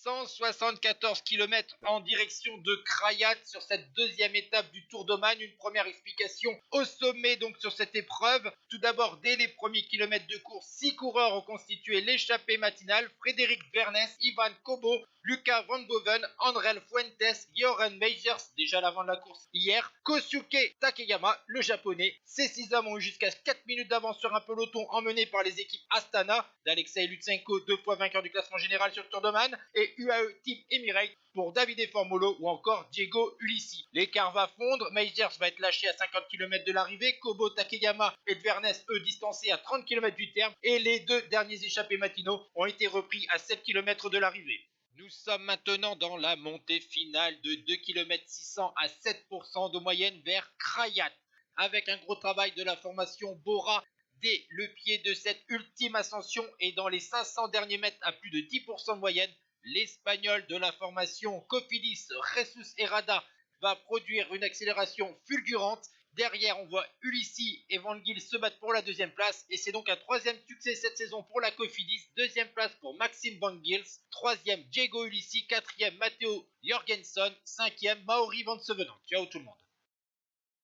174 km en direction de Crayat sur cette deuxième étape du Tour d'Oman. Une première explication au sommet donc sur cette épreuve. Tout d'abord, dès les premiers kilomètres de course, 6 coureurs ont constitué l'échappée matinale. Frédéric Vernes, Ivan Kobo, Lucas Van Boven, Andrel Fuentes, Göran Meijers, déjà l'avant de la course hier, Kosuke Takeyama, le japonais. Ces 6 hommes ont eu jusqu'à 4 minutes d'avance sur un peloton emmené par les équipes Astana, d'Alexei Lutsenko, 2 fois vainqueur du classement général sur le Tour d'Oman, et UAE Team Emirates pour Davide Formolo ou encore Diego Ulissi. L'écart va fondre, Meijers va être lâché à 50 km de l'arrivée, Kobo, Takeyama et Vernes, eux, distancés à 30 km du terme, et les 2 derniers échappés matinaux ont été repris à 7 km de l'arrivée. Nous sommes maintenant dans la montée finale de 2 km 600 à 7% de moyenne vers Crayat, avec un gros travail de la formation Bora dès le pied de cette ultime ascension et dans les 500 derniers mètres à plus de 10% de moyenne. L'Espagnol de la formation Cofidis, Jesus Herrada, va produire une accélération fulgurante. Derrière, on voit Ulissi et Van Gils se battre pour la deuxième place. Et c'est donc un troisième succès cette saison pour la Cofidis. Deuxième place pour Maxime Van Gils. Troisième, Diego Ulissi. Quatrième, Matteo Jorgensen. Cinquième, Mauri Van Sevenant. Ciao tout le monde.